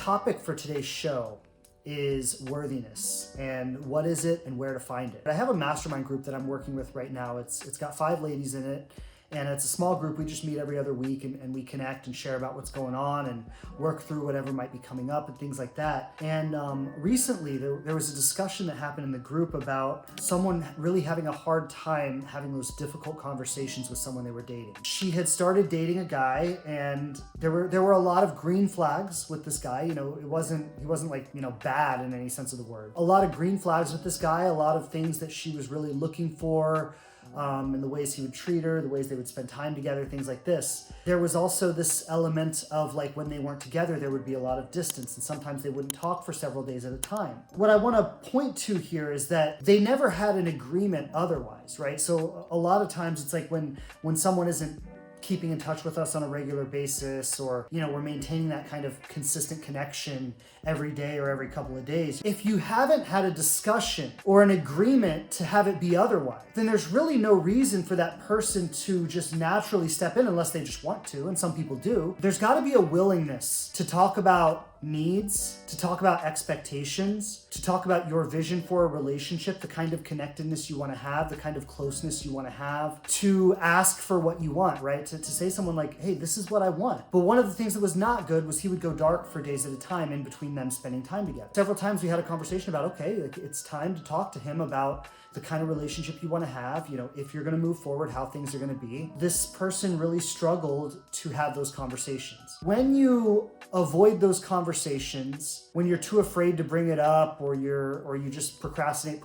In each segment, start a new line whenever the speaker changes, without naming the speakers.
topic for today's show is worthiness, and what is it and where to find it. I have a mastermind group that I'm working with right now. It's got 5 ladies in it, and it's a small group. We just meet every other week and we connect and share about what's going on and work through whatever might be coming up and things like that. And recently there was a discussion that happened in the group about someone really having a hard time having those difficult conversations with someone they were dating. She had started dating a guy, and there were a lot of green flags with this guy. You know, he wasn't like, you know, bad in any sense of the word. A lot of green flags with this guy, a lot of things that she was really looking for, and the ways he would treat her, the ways they would spend time together, things like this. There was also this element of like when they weren't together, there would be a lot of distance, and sometimes they wouldn't talk for several days at a time. What I want to point to here is that they never had an agreement otherwise, right? So a lot of times it's like when someone isn't keeping in touch with us on a regular basis, or, you know, we're maintaining that kind of consistent connection every day or every couple of days. If you haven't had a discussion or an agreement to have it be otherwise, then there's really no reason for that person to just naturally step in unless they just want to, and some people do. There's got to be a willingness to talk about needs, to talk about expectations, to talk about your vision for a relationship, the kind of connectedness you want to have, the kind of closeness you want to have, to ask for what you want, right? To say to someone like, hey, this is what I want. But one of the things that was not good was he would go dark for days at a time in between them spending time together. Several times we had a conversation about, okay, like it's time to talk to him about the kind of relationship you want to have, you know, if you're going to move forward, how things are going to be. This person really struggled to have those conversations. When you avoid those conversations, when you're too afraid to bring it up, or you just procrastinate,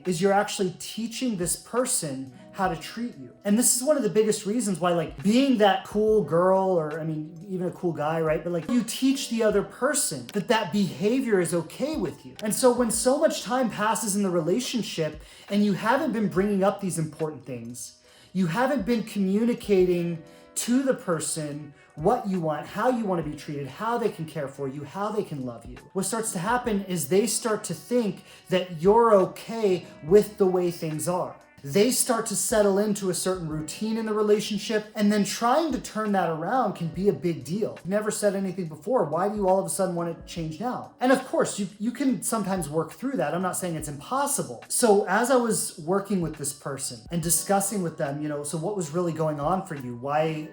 is you're actually teaching this person how to treat you. And this is one of the biggest reasons why, like, being that cool girl, or I mean, even a cool guy, right? But like, you teach the other person that behavior is okay with you. And so when so much time passes in the relationship and you haven't been bringing up these important things, you haven't been communicating to the person what you want, how you want to be treated, how they can care for you, how they can love you. What starts to happen is they start to think that you're okay with the way things are. They start to settle into a certain routine in the relationship, and then trying to turn that around can be a big deal. You never said anything before. Why do you all of a sudden want to change now? And of course, you can sometimes work through that. I'm not saying it's impossible. So as I was working with this person and discussing with them, you know, so what was really going on for you? Why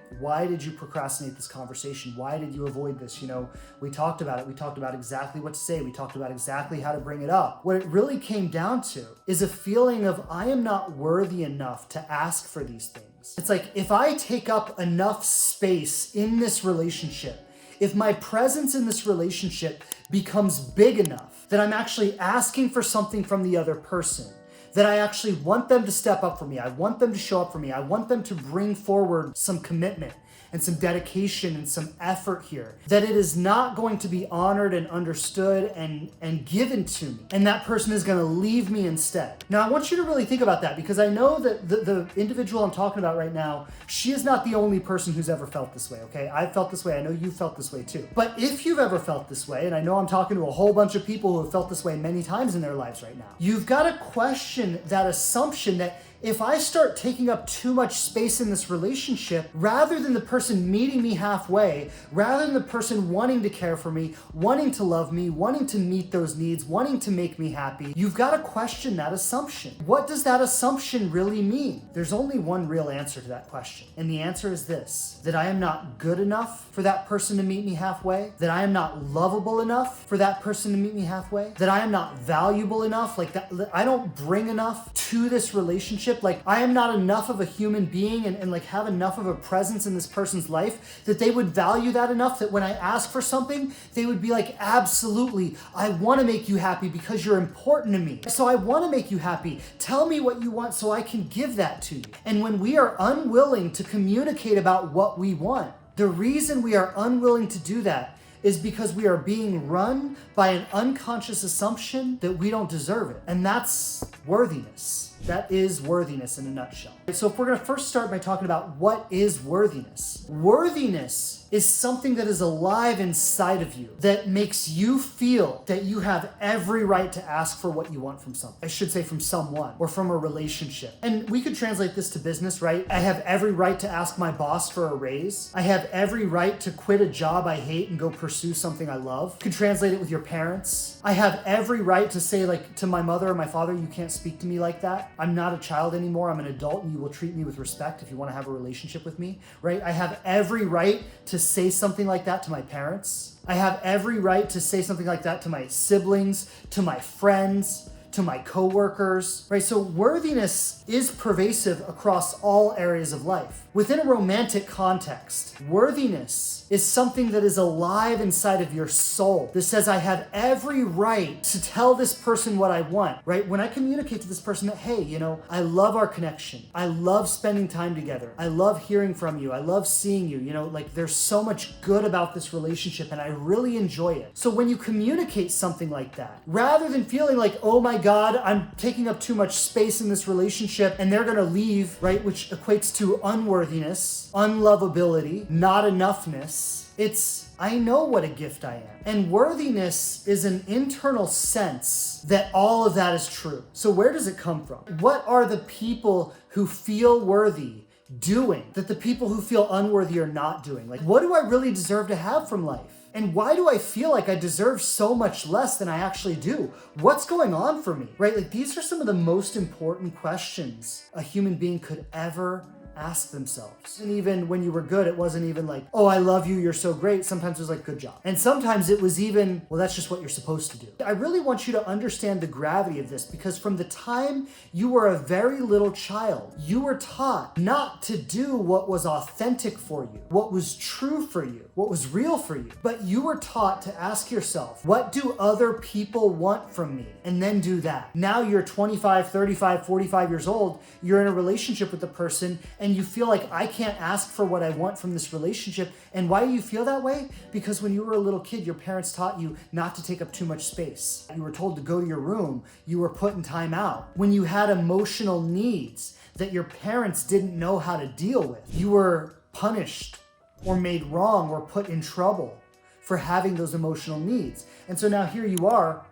did you procrastinate this conversation? Why did you avoid this? You know, we talked about it. We talked about exactly what to say. We talked about exactly how to bring it up. What it really came down to is a feeling of, I am not worthy enough to ask for these things. It's like, if I take up enough space in this relationship, if my presence in this relationship becomes big enough that I'm actually asking for something from the other person, that I actually want them to step up for me, I want them to show up for me, I want them to bring forward some commitment and some dedication and some effort here, that it is not going to be honored and understood and given to me, and that person is going to leave me instead. Now, I want you to really think about that, because I know that the individual I'm talking about right now, she is not the only person who's ever felt this way, okay? I've felt this way. I know you felt this way too. But if you've ever felt this way, and I know I'm talking to a whole bunch of people who have felt this way many times in their lives right now, you've got to question that assumption that if I start taking up too much space in this relationship, rather than the person meeting me halfway, rather than the person wanting to care for me, wanting to love me, wanting to meet those needs, wanting to make me happy, you've got to question that assumption. What does that assumption really mean? There's only one real answer to that question. And the answer is this: that I am not good enough for that person to meet me halfway, that I am not lovable enough for that person to meet me halfway, that I am not valuable enough, like that I don't bring enough to this relationship. Like, I am not enough of a human being and like have enough of a presence in this person's life that they would value that enough that when I ask for something, they would be like, absolutely, I want to make you happy because you're important to me. So I want to make you happy. Tell me what you want so I can give that to you. And when we are unwilling to communicate about what we want, the reason we are unwilling to do that is because we are being run by an unconscious assumption that we don't deserve it. And that's worthiness. That is worthiness in a nutshell. So if we're gonna first start by talking about what is worthiness. Worthiness is something that is alive inside of you that makes you feel that you have every right to ask for what you want from something. I should say from someone or from a relationship. And we could translate this to business, right? I have every right to ask my boss for a raise. I have every right to quit a job I hate and go pursue something I love. You could translate it with your parents. I have every right to say, like, to my mother or my father, you can't speak to me like that. I'm not a child anymore. I'm an adult and you will treat me with respect if you want to have a relationship with me, right? I have every right to say something like that to my parents. I have every right to say something like that to my siblings, to my friends, to my coworkers, right? So worthiness is pervasive across all areas of life. Within a romantic context, worthiness is something that is alive inside of your soul. That says, I have every right to tell this person what I want, right? When I communicate to this person that, hey, I love our connection. I love spending time together. I love hearing from you. I love seeing you. Like there's so much good about this relationship and I really enjoy it. So when you communicate something like that, rather than feeling like, oh my God, I'm taking up too much space in this relationship and they're gonna leave, right? Which equates to unworthiness, unlovability, not enoughness. It's, I know what a gift I am. And worthiness is an internal sense that all of that is true. So where does it come from? What are the people who feel worthy doing that the people who feel unworthy are not doing? Like, what do I really deserve to have from life? And why do I feel like I deserve so much less than I actually do? What's going on for me, right? Like these are some of the most important questions a human being could ever ask themselves. And even when you were good, it wasn't even like, oh, I love you, you're so great. Sometimes it was like, good job. And sometimes it was even, well, that's just what you're supposed to do. I really want you to understand the gravity of this because from the time you were a very little child, you were taught not to do what was authentic for you, what was true for you, what was real for you. But you were taught to ask yourself, what do other people want from me? And then do that. Now you're 25, 35, 45 years old, you're in a relationship with the person and you feel like I can't ask for what I want from this relationship. And why do you feel that way? Because when you were a little kid, your parents taught you not to take up too much space. You were told to go to your room. You were put in time out. When you had emotional needs that your parents didn't know how to deal with, you were punished or made wrong or put in trouble for having those emotional needs. And so now here you are,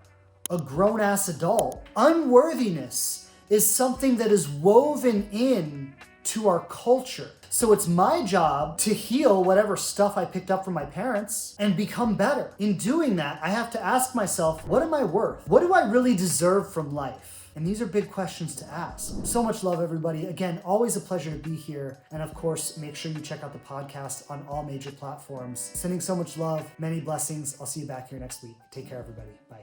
a grown-ass adult. Unworthiness is something that is woven in to our culture. So it's my job to heal whatever stuff I picked up from my parents and become better. In doing that, I have to ask myself, what am I worth? What do I really deserve from life? And these are big questions to ask. So much love, everybody. Again, always a pleasure to be here. And of course, make sure you check out the podcast on all major platforms. Sending so much love, many blessings. I'll see you back here next week. Take care, everybody. Bye.